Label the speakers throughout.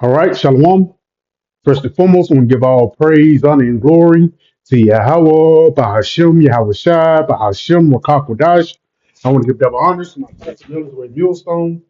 Speaker 1: All right, Shalom. First and foremost, I want to give all praise, honor, and glory to Yahweh, Bahashim, Yahweh Shai, Bahashim, Rakakwadash. I want to give double honors to my pastor, Mills, Millstone,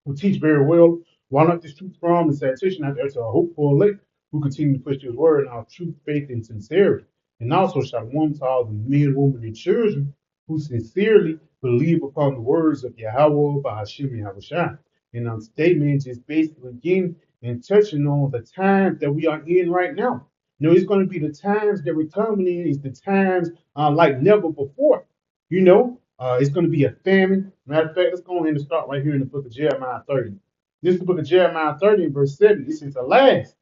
Speaker 1: who teach very well, while not this truth from and sanitation out there to a hopeful elect who continue to push his word in our truth, faith, and sincerity. And also shalom to all the men, women, and children who sincerely believe upon the words of Yahweh Bahashim Yahweh Shai. And our statement is basically again and touching on the times that we are in right now. You know, it's going to be the times that we're coming in, is the times like never before. It's going to be a famine. Matter of fact, let's go ahead and start right here in the book of Jeremiah 30. This is the book of Jeremiah 30 and verse 7. This is the last,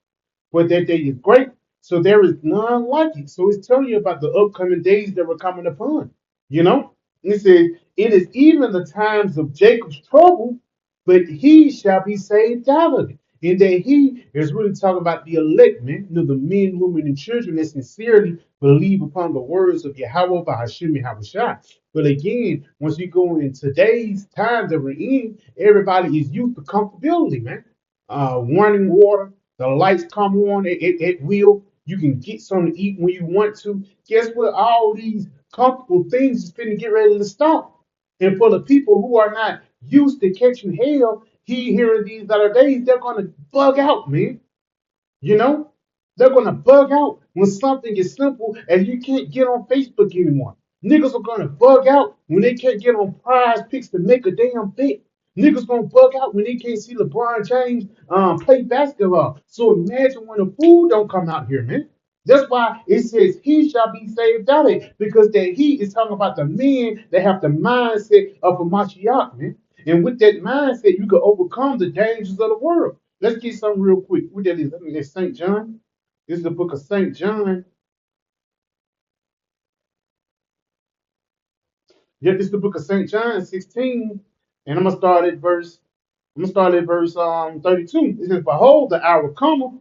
Speaker 1: but that day is great. So there is none like it. So it's telling you about the upcoming days that were coming upon. You know, it says, it is even the times of Jacob's trouble, but he shall be saved out of it. And that he is really talking about the elect, man, the men, women, and children that sincerely believe upon the words of Yahweh Bahashim Yahweh. But again, once you go in today's time that we're in, everybody is used to comfortability, man. Running water, the lights come on at will. You can get something to eat when you want to. Guess what? All these comfortable things is finna get ready to stop. And for the people who are not used to catching hell, here in these other days, they're gonna bug out, man. You know, they're gonna bug out when something is simple and you can't get on Facebook anymore. Niggas are gonna bug out when they can't get on prize picks to make a damn bet. Niggas gonna bug out when they can't see LeBron James play basketball. So imagine when the food don't come out here, man. That's why it says he shall be saved out of it, because that he is talking about the men that have the mindset of a Mashiach, man. And with that mindset, you can overcome the dangers of the world. Let's get something real quick. What that is? I mean, it's St. John. This is the book of St. John. Yeah, this is the book of St. John 16. And I'm gonna start at verse 32. It says, Behold, the hour cometh.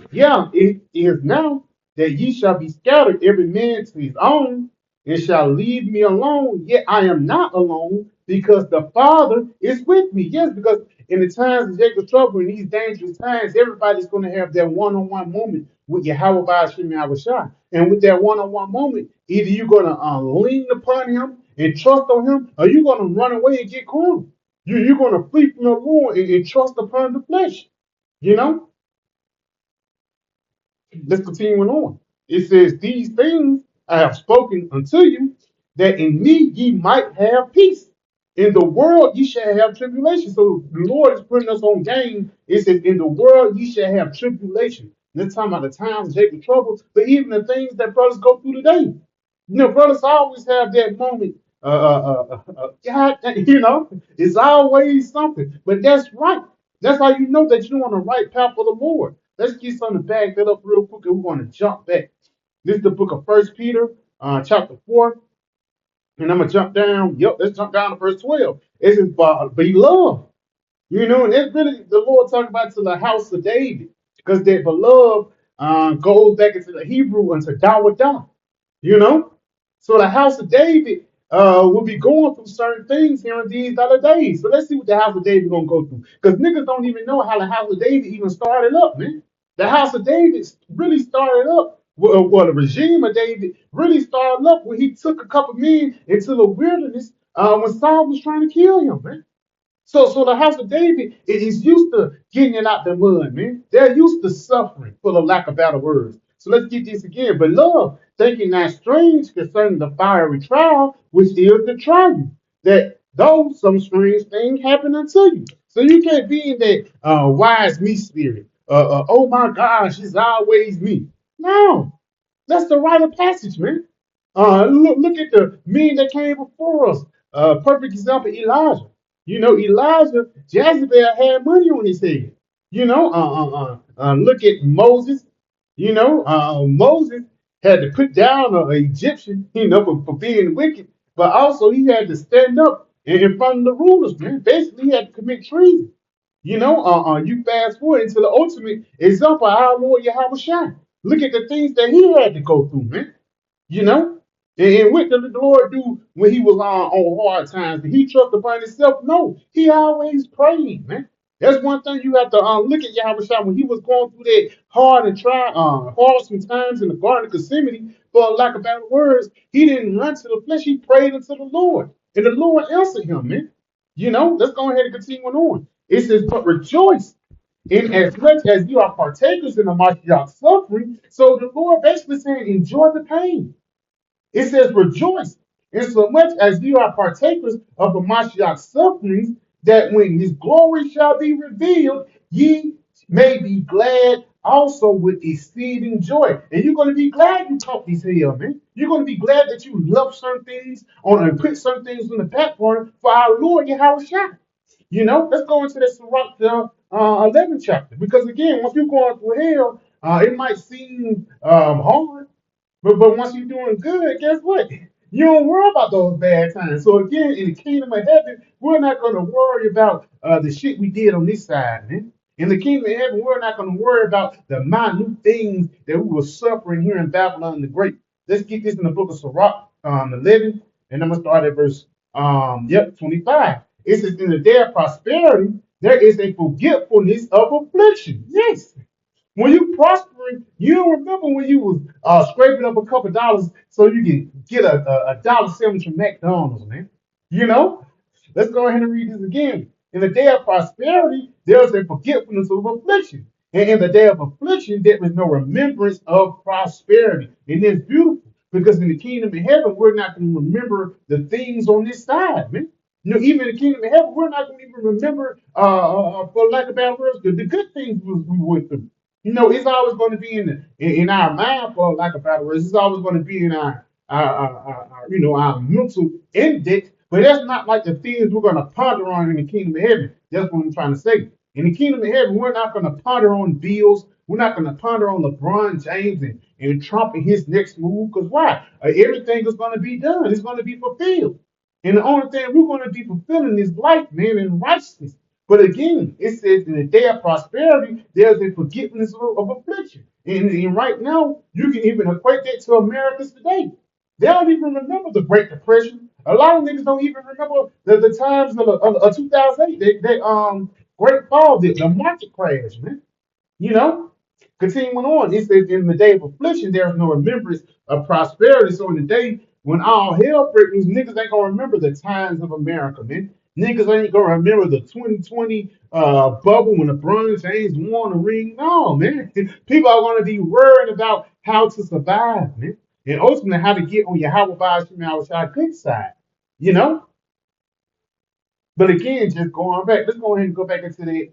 Speaker 1: Yeah, it is now that ye shall be scattered, every man to his own, and shall leave me alone. Yet I am not alone, because the Father is with me. Yes, because in the times of Jacob's trouble, in these dangerous times, everybody's going to have that one-on-one moment with Yahweh Ba'ashim Yahweh Shai. And with that one-on-one moment, either you're going to lean upon him and trust on him, or you're going to run away and get cornered. You're going to flee from the Lord and trust upon the flesh. You know? Let's continue on. It says, These things I have spoken unto you, that in me ye might have peace. In the world ye shall have tribulation. So the Lord is putting us on game. It says, In the world ye shall have tribulation. And that's talking about the times of Jacob trouble, but even the things that brothers go through today. Brothers always have that moment. God, it's always something. But that's right. That's how you know that you're on the right path for the Lord. Let's get something to back that up real quick, and we're going to jump back. This is the book of First Peter, chapter 4, and I'm gonna jump down. Yep, let's jump down to verse 12. It says, "Beloved," and that's really the Lord talking about to the house of David, because that beloved goes back into the Hebrew unto Dawadah. You know, so the house of David will be going through certain things here in these other days. So let's see what the house of David gonna go through, because niggas don't even know how the house of David even started up, man. The house of David really started up. Well, the regime of David really started up when he took a couple men into the wilderness when Saul was trying to kill him, man. So the house of David is used to getting it out the mud, man. They're used to suffering for the lack of better words. So let's get this again. But love, thinking not strange concerning the fiery trial, which is the trial, that though some strange thing happen unto you. So you can't be in that wise me spirit. Oh my gosh, it's always me. No, that's the rite of passage, man. Look at the men that came before us. Perfect example, Elijah. Elijah, Jezebel had money on his head. Look at Moses. Moses had to put down an Egyptian, for being wicked, but also he had to stand up in front of the rulers, man. Basically, he had to commit treason. You fast forward into the ultimate example of our Lord Yahweh Shai. Look at the things that he had to go through, man. You know? And what did the Lord do when he was on hard times? Did he trust upon himself? No. He always prayed, man. That's one thing you have to look at Yahweh Shai when he was going through that hard some times in the Garden of Gethsemane, for lack of better words. He didn't run to the flesh, he prayed unto the Lord. And the Lord answered him, man. Let's go ahead and continue on. It says, but rejoice in as much as you are partakers in the Mashiach suffering. So the Lord basically saying, enjoy the pain. It says, rejoice in so much as you are partakers of the Mashiach's sufferings, that when his glory shall be revealed, ye may be glad also with exceeding joy. And you're going to be glad you taught these hell, man. You're going to be glad that you left certain things on and put certain things on the back burner for our Lord Yahweh Shai. Let's go into this Sirach, the 11th chapter. Because again, once you're going through hell, it might seem hard, but once you're doing good, guess what? You don't worry about those bad times. So again, in the kingdom of heaven, we're not going to worry about the shit we did on this side, man. In the kingdom of heaven, we're not going to worry about the minute things that we were suffering here in Babylon the Great. Let's get this in the book of Sirach, 11, and I'm going to start at verse 25. It says, in the day of prosperity, there is a forgetfulness of affliction. Yes. When you prospering, you don't remember when you was scraping up a couple dollars so you can get a dollar sandwich from McDonald's, man. You know? Let's go ahead and read this again. In the day of prosperity, there is a forgetfulness of affliction. And in the day of affliction, there is no remembrance of prosperity. And it's beautiful because in the kingdom of heaven, we're not going to remember the things on this side, man. Even in the kingdom of heaven, we're not going to even remember, for lack of better words, the good things we went through. It's always going to be in our mind, for lack of better words. It's always going to be in our mental index. But that's not like the things we're going to ponder on in the kingdom of heaven. That's what I'm trying to say. In the kingdom of heaven, we're not going to ponder on bills. We're not going to ponder on LeBron James and Trump and his next move. Because why? Everything is going to be done. It's going to be fulfilled. And the only thing we're going to be fulfilling is life, man, and righteousness. But again, it says in the day of prosperity, there's a forgiveness of affliction. And right now, you can even equate that to Americans today. They don't even remember the Great Depression. A lot of niggas don't even remember the times of 2008, Great Fall, the market crash, man. You know, Continuing on, it says, in the day of affliction, there is no remembrance of prosperity. So in the day when all hell breaks loose, niggas ain't gonna remember the times of America, man. Niggas ain't gonna remember the 2020 bubble when LeBron James won a ring. No, man. People are gonna be worried about how to survive, man. And ultimately how to get on your Howard good side. You know? But again, just going back, let's go ahead and go back into the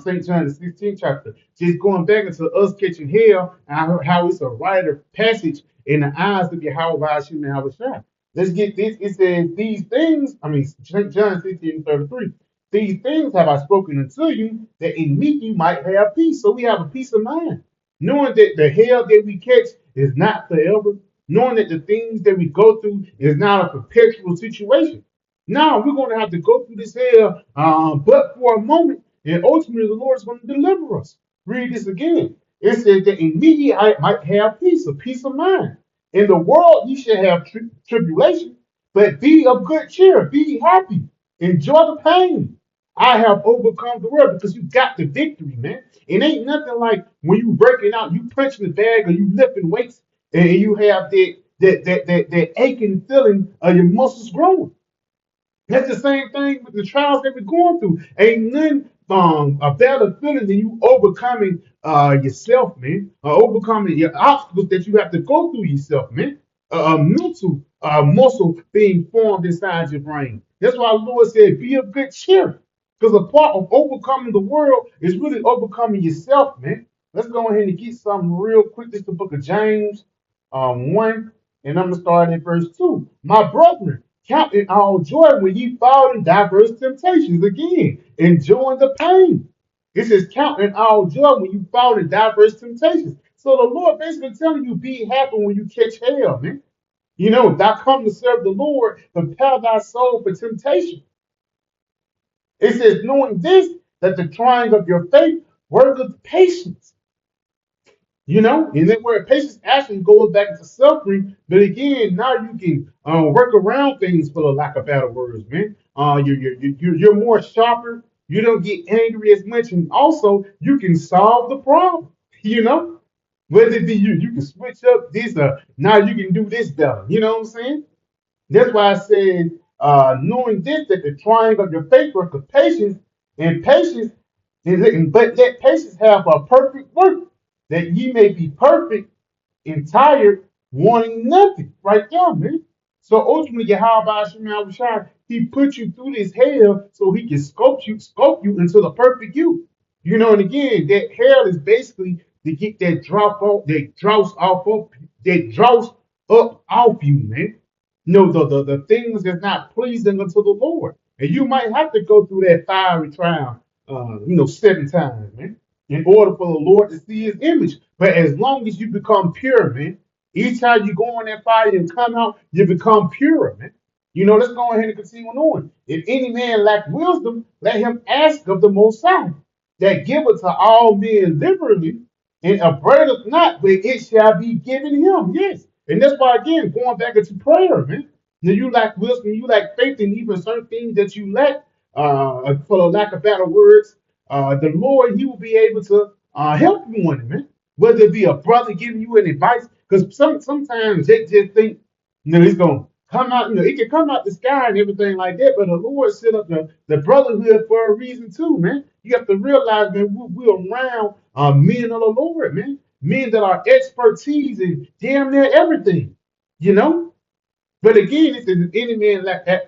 Speaker 1: St. John, the 16th chapter. Just going back into us catching hell and how it's a rite of passage in the eyes of Yahweh Hashem and Yahushua. Let's get this. It says, these things, St. John 16:33, these things have I spoken unto you, that in me you might have peace. So we have a peace of mind, knowing that the hell that we catch is not forever, knowing that the things that we go through is not a perpetual situation. Now we're going to have to go through this hell, but for a moment, and ultimately the Lord is going to deliver us. Read this again. It says that in me I might have peace, a peace of mind. In the world ye shall have tribulation, but be of good cheer, be happy, enjoy the pain. I have overcome the world because you got the victory, man. It ain't nothing like when you breaking out, you punching the bag or you lifting weights, and you have that aching feeling of your muscles growing. That's the same thing with the trials that we're going through. Ain't nothing a better feeling than you overcoming yourself, man. Overcoming your obstacles that you have to go through yourself, man. A mental muscle being formed inside your brain. That's why the Lord said, be of good cheer. Because a part of overcoming the world is really overcoming yourself, man. Let's go ahead and get something real quick. This is the book of James 1, and I'm going to start at verse 2. My brethren, count it all joy when ye fall in diverse temptations. Again, enjoying the pain. It says, count it all joy when you fall in diverse temptations. So the Lord basically telling you, be happy when you catch hell, man. Thou come to serve the Lord, prepare thy soul for temptation. It says, knowing this, that the trying of your faith worketh patience. And then where patience actually goes back into suffering, but again, now you can work around things for the lack of better words, man. You're more sharper. You don't get angry as much, and also you can solve the problem. You know, whether it be you can switch up this, now you can do this better. You know what I'm saying? That's why I said, knowing this, that the trying of your faith work of patience, and patience, but let patience have a perfect work, that ye may be perfect and tired, wanting nothing. Right there, man. So ultimately, Yahweh Shema Shai, he put you through this hell so he can scope you into the perfect you. You know, and again, that hell is basically to get that dross up off you, man. No, the things that's not pleasing unto the Lord. And you might have to go through that fiery trial, 7 times, man, in order for the Lord to see his image. But as long as you become pure, man, each time you go in that fire and come out, you become pure, man. Let's go ahead and continue on. If any man lack wisdom, let him ask of the Most High, that giveth to all men liberally, and upbraideth not, but it shall be given him. Yes. And that's why, again, going back into prayer, man. Now, you lack wisdom, you lack faith, and even certain things that you lack, for the lack of better words, the Lord, he will be able to help you on it, man. Whether it be a brother giving you an advice, because sometimes they just think, he's going to come out, it can come out the sky and everything like that, but the Lord set up the brotherhood for a reason too, man. You have to realize, man, we're around men of the Lord, man. Men that are expertise in damn near everything, you know? But again, it says, if any man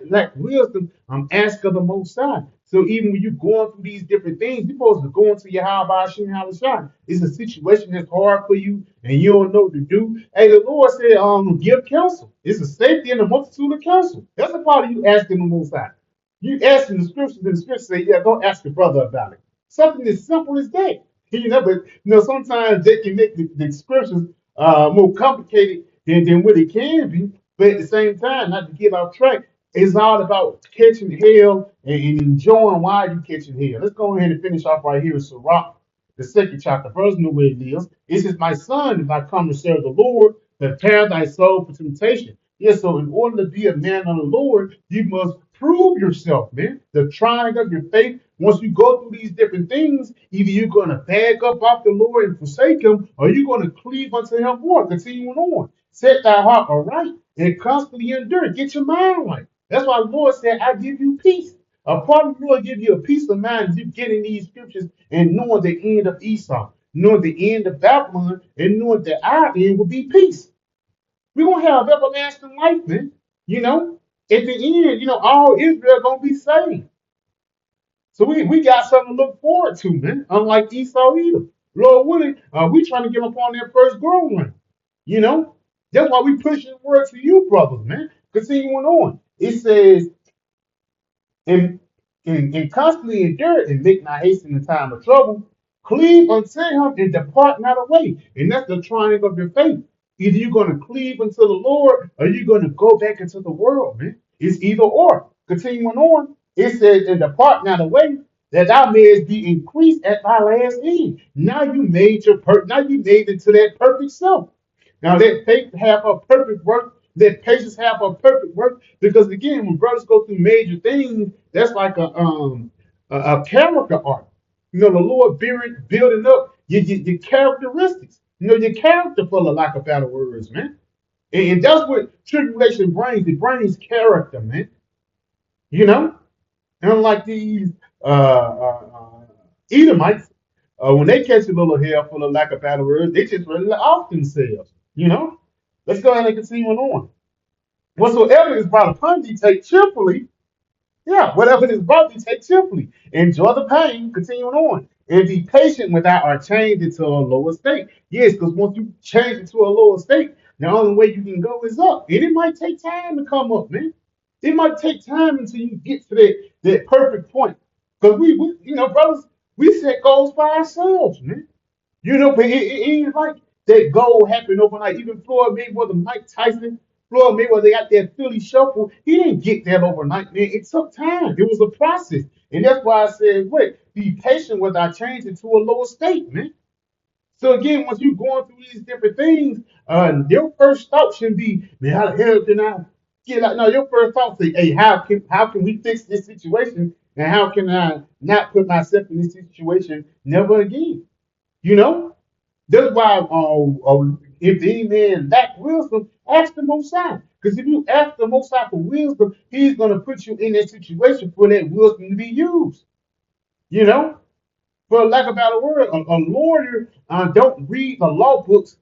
Speaker 1: lack wisdom, ask of the Most High. So even when you're going through these different things, you're supposed to go into your Shai. It's a situation that's hard for you and you don't know what to do. Hey, the Lord said, give counsel. It's a safety in the multitude of counsel. That's a part of you asking the Most High. You asking the scriptures, and the scriptures say, yeah, don't ask your brother about it. Something as simple as that. But sometimes they can make the scriptures more complicated than what it can be. But at the same time, not to get off track, it's all about catching hell and enjoying why you catching hell. Let's go ahead and finish off right here with Sirach, the second chapter. First, know where it is. It says, my son, if I come to serve the Lord, prepare thy soul for temptation. Yes, so in order to be a man of the Lord, you must prove yourself, man. The trying of your faith. Once you go through these different things, either you're going to bag up off the Lord and forsake him, or you're going to cleave unto him more. Continuing on. Set thy heart aright and constantly endure. Get your mind right. That's why the Lord said, I give you peace. A part of the Lord give you a peace of mind is you getting these scriptures and knowing the end of Esau, knowing the end of Babylon, and knowing that our end will be peace. We're going to have everlasting life, man. At the end, all Israel going to be saved. So we got something to look forward to, man. Unlike Esau either. Lord willing, we trying to get up on that first growing run. You know? That's why we pushing the word to you, brothers, man. Continuing on. It says, and constantly endure and make not haste in the time of trouble. Cleave unto him and depart not away. And that's the trying of your faith. Either you're going to cleave unto the Lord or you're going to go back into the world, man. It's either or. Continuing on, it says, and depart not away, that thou mayest be increased at thy last end. Now you made it to that perfect self. Now let faith have a perfect work. Let patience have a perfect work. Because again, when brothers go through major things, that's like a character art. The Lord building up your characteristics. Your character for the lack of better words, man. And that's what tribulation brings. It brings character, man. You know, unlike these Edomites, when they catch a little hell for the lack of better words, they just really off themselves. Let's go ahead and continue on. Whatsoever is brought upon thee, take cheerfully. Yeah, whatever is brought thee, take cheerfully. Enjoy the pain, continuing on. And be patient without or change into a lower state. Yes, because once you change into a lower state, the only way you can go is up. And it might take time to come up, man. It might take time until you get to that perfect point. Because brothers, we set goals for ourselves, man. But it ain't like that goal happened overnight. Even Floyd Mayweather, Mike Tyson, Floyd Mayweather, they got that Philly shuffle. He didn't get that overnight, man. It took time. It was a process. And that's why I said, wait, be patient with our change into a lower state, man. So again, once you're going through these different things, your first thought should be, man, how the hell can I Get like no, your first thought say, hey, how can we fix this situation? And how can I not put myself in this situation never again? You know? That's why if any man lack wisdom, ask the Most High. Because if you ask the Most High for wisdom, He's going to put you in that situation for that wisdom to be used. You know, for lack of a better word, a lawyer don't read the law books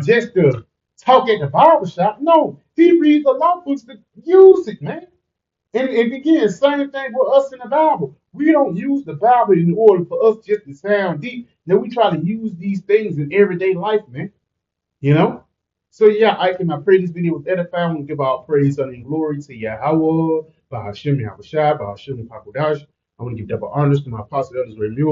Speaker 1: just to talk at the barber shop. No, he reads the law books to use it, man. And again, same thing with us in the Bible. We don't use the Bible in order for us just to sound deep. Now we try to use these things in everyday life, man. You know? So yeah, I pray this video was edifying. We give all praise, honor, and glory to Yahweh, Bahashem Yahushua, Bahashem Pakodash. I want to give double honors to my apostle, elders, Remu.